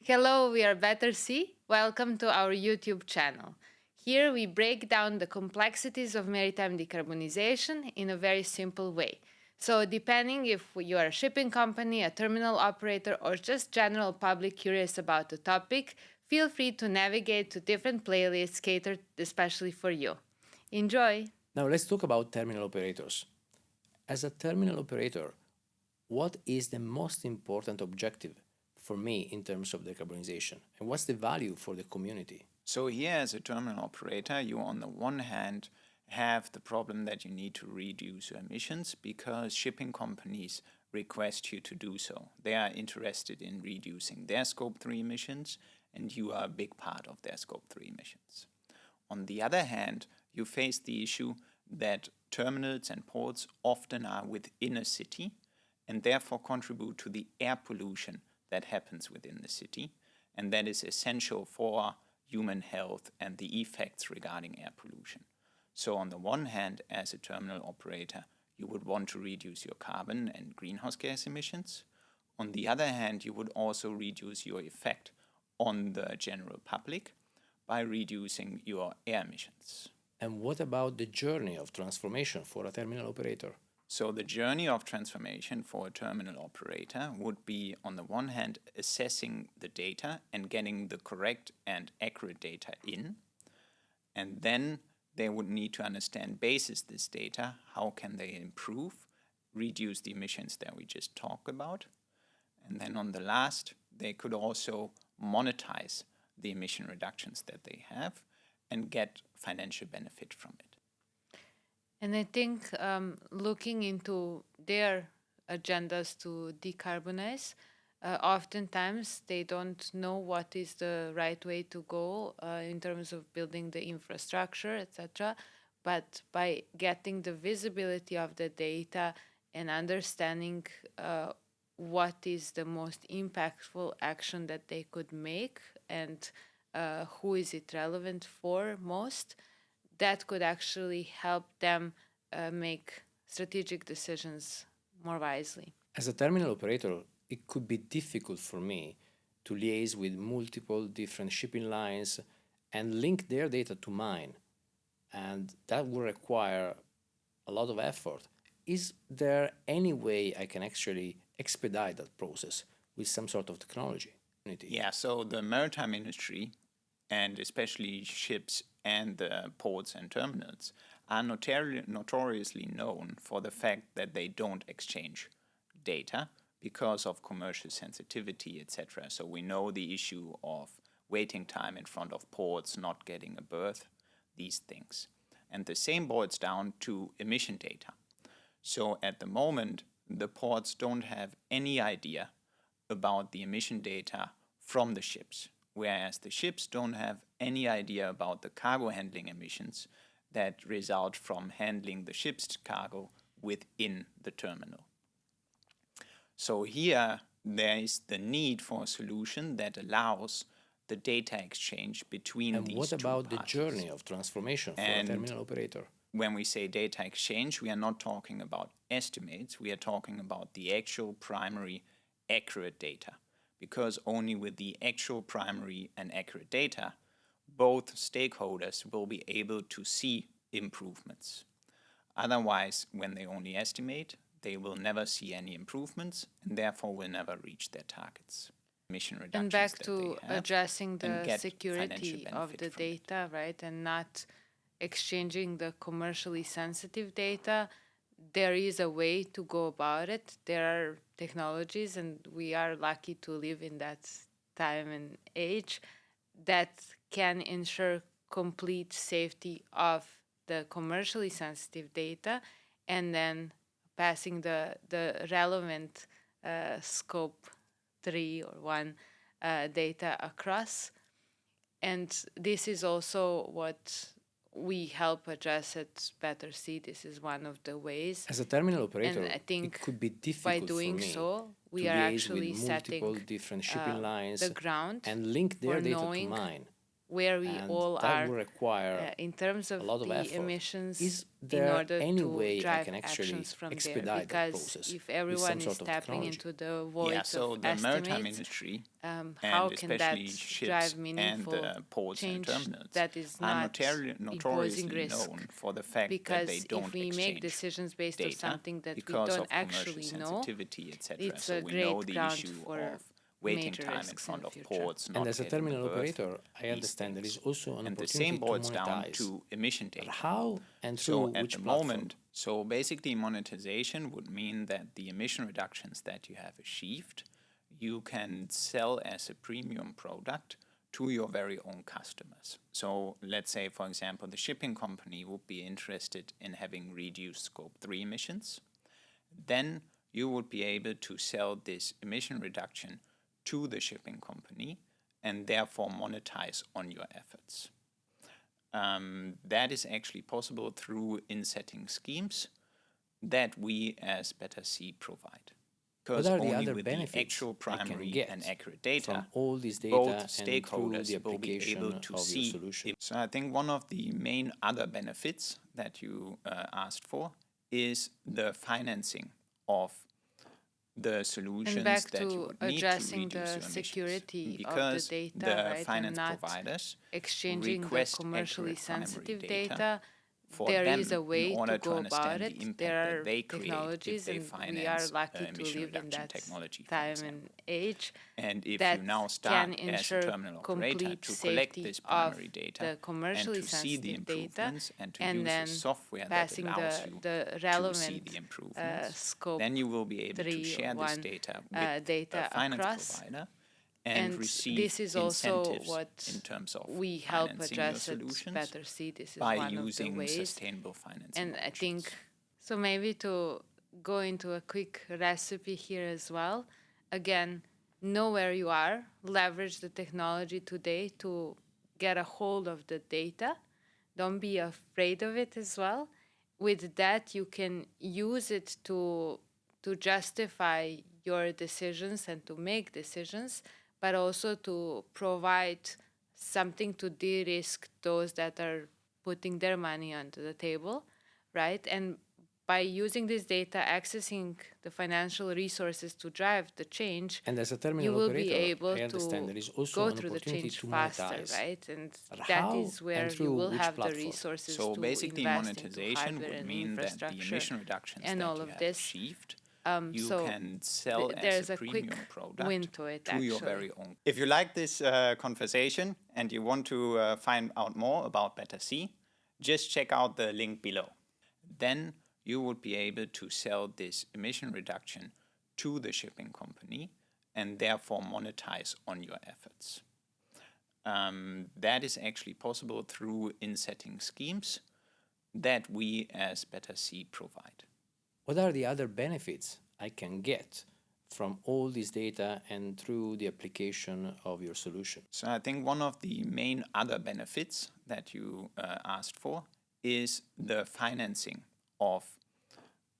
Hello, we are BetterSea. Welcome to our YouTube channel. Here we break down the complexities of maritime decarbonization in a very simple way. So, depending if you are a shipping company, a terminal operator, or just general public curious about the topic, feel free to navigate to different playlists catered especially for you. Enjoy! Now let's talk about terminal operators. As a terminal operator, what is the most important objective for me in terms of decarbonization? And what's the value for the community? So here as a terminal operator, you on the one hand have the problem that you need to reduce your emissions because shipping companies request you to do so. They are interested in reducing their Scope 3 emissions, and you are a big part of their Scope 3 emissions. On the other hand, you face the issue that terminals and ports often are within a city and therefore contribute to the air pollution that happens within the city, and that is essential for human health and the effects regarding air pollution. So on the one hand, as a terminal operator, you would want to reduce your carbon and greenhouse gas emissions. On the other hand, you would also reduce your effect on the general public by reducing your air emissions. And what about the journey of transformation for a terminal operator? So the journey of transformation for a terminal operator would be, on the one hand, assessing the data and getting the correct and accurate data in. And then they would need to understand, basis this data, how can they improve, reduce the emissions that we just talked about. And then on the last, they could also monetize the emission reductions that they have and get financial benefit from it. And I think looking into their agendas to decarbonize, oftentimes they don't know what is the right way to go in terms of building the infrastructure, etc. But by getting the visibility of the data and understanding what is the most impactful action that they could make and who is it relevant for most, that could actually help them make strategic decisions more wisely. As a terminal operator, it could be difficult for me to liaise with multiple different shipping lines and link their data to mine. And that will require a lot of effort. Is there any way I can actually expedite that process with some sort of technology? Yeah, so the maritime industry, and especially ships and the ports and terminals, are notoriously known for the fact that they don't exchange data because of commercial sensitivity, etc. So we know the issue of waiting time in front of ports, not getting a berth, these things. And the same boils down to emission data. So at the moment, the ports don't have any idea about the emission data from the ships, whereas the ships don't have any idea about the cargo handling emissions that result from handling the ship's cargo within the terminal. So here there is the need for a solution that allows the data exchange between And these what two about the parties. journey of transformation for a terminal operator? When we say data exchange, we are not talking about estimates, we are talking about the actual primary accurate data. Because only with the actual primary and accurate data, both stakeholders will be able to see improvements. Otherwise, when they only estimate, they will never see any improvements and therefore will never reach their targets. Emission reductions And back that to they have addressing the and get security financial of benefit the from it. data, right, and not exchanging the commercially sensitive data, there is a way to go about it. There are technologies, and we are lucky to live in that time and age that can ensure complete safety of the commercially sensitive data and then passing the relevant scope 3 or 1 data across. And this is also what we help address at BetterSea. This is one of the ways. As a terminal And operator, I think it could be by difficult doing for me so, we to are liaise with actually multiple setting different shipping lines the ground and link for their data to knowing mine. where we and all that are will require in terms a of lot of the effort. emissions Is in there order any to way I drive can actually actions from there, expedite that because process if with everyone some is sort of tapping technology? into the Yeah, voids so of the maritime estimates, industry how and can that especially ships drive and meaningful ports and change terminals that is are not imposing notoriously risk? known for the fact that Because they if don't we make exchange decisions based on data something that we because don't of commercial actually know, sensitivity, etc. it's So a we know great the ground issue for of waiting major time in risks in front the of future. ports And not as a getting terminal berth, operator, I these understand there things. is also an And the opportunity same to boils down monetize. to emission But data. how and through So at which the platform? moment, so basically monetization would mean that the emission reductions that you have achieved, you can sell as a premium product to your very own customers. So let's say, for example, the shipping company would be interested in having reduced scope 3 emissions. Then you would be able to sell this emission reduction to the shipping company and therefore monetize on your efforts. That is actually possible through insetting schemes that we as BetterSea provide. Because What are the only other with the benefits actual I can primary get and accurate data, from all this data both and through stakeholders the will be application able to of your see. solution? So I think one of the main other benefits that you asked for is the financing of the And solutions back that you to would need to addressing reduce the your emissions. security of the Because data, the right, and finance not providers exchanging the request commercially accurate primary sensitive data data, for there them is a in way to order to go about understand the it. impact There that are they create if technologies, they and we are finance lucky to emission live in reduction that technology, for time example. and age And if that you now can start as a ensure terminal operator complete to collect safety this of primary data the and commercially to see the sensitive data, improvements and to and use then the software that passing allows you the to see relevant the improvements, scope then you will be able to 3 share this one data with data a finance across. provider and And receive this is also incentives what in terms of we help financing your address at solutions BetterSea. This is by one of the using ways. sustainable financing And I options. think, so maybe to go into a quick recipe here as well. Again, know where you are, leverage the technology today to get a hold of the data. Don't be afraid of it as well. With that, you can use it to justify your decisions and to make decisions, but also to provide something to de-risk those that are putting their money onto the table, right? And by using this data, accessing the financial resources to drive the change, And as a terminal you will operator, be able I understand to there is also go an through the opportunity change to faster, monetize. right? And But that how is where and you through will which have the platform? resources So to basically invest into monetization hardware would and mean that the infrastructure emission reductions and that all you of have this. achieved, you So can sell as there's a a quick premium product win to it, to your actually. very own. If you like this conversation and you want to find out more about BetterSea, just check out the link below. Then you would be able to sell this emission reduction to the shipping company and therefore monetize on your efforts. That is actually possible through insetting schemes that we as BetterSea provide. What are the other benefits I can get from all this data and through the application of your solution? So I think one of the main other benefits that you asked for is the financing of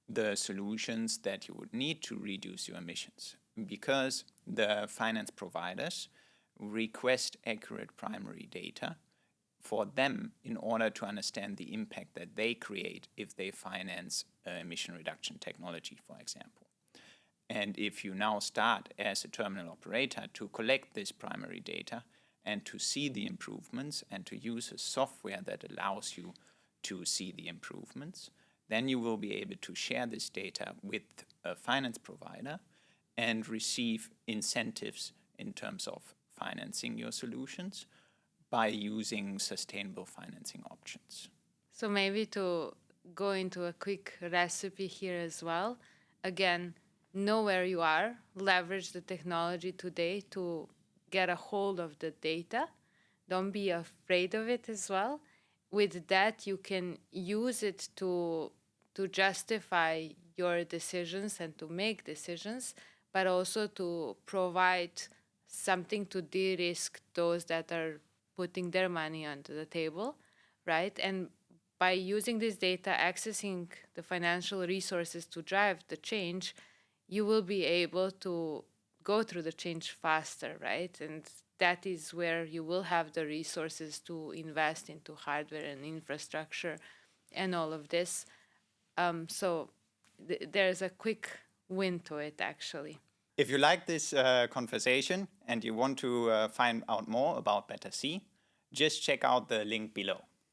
the solutions that you would need to reduce your emissions, because the finance providers request accurate primary data for them in order to understand the impact that they create if they finance emission reduction technology, for example. And if you now start as a terminal operator to collect this primary data and to see the improvements and to use a software that allows you to see the improvements, then you will be able to share this data with a finance provider and receive incentives in terms of financing your solutions by using sustainable financing options. So maybe to go into a quick recipe here as well. Again, know where you are, leverage the technology today to get a hold of the data. Don't be afraid of it as well. With that, you can use it to justify your decisions and to make decisions, but also to provide something to de-risk those that are putting their money onto the table, right? And by using this data, accessing the financial resources to drive the change, you will be able to go through the change faster, right? And that is where you will have the resources to invest into hardware and infrastructure and all of this. So there's a quick win to it, actually. If you like this conversation and you want to find out more about BetterSea, just check out the link below.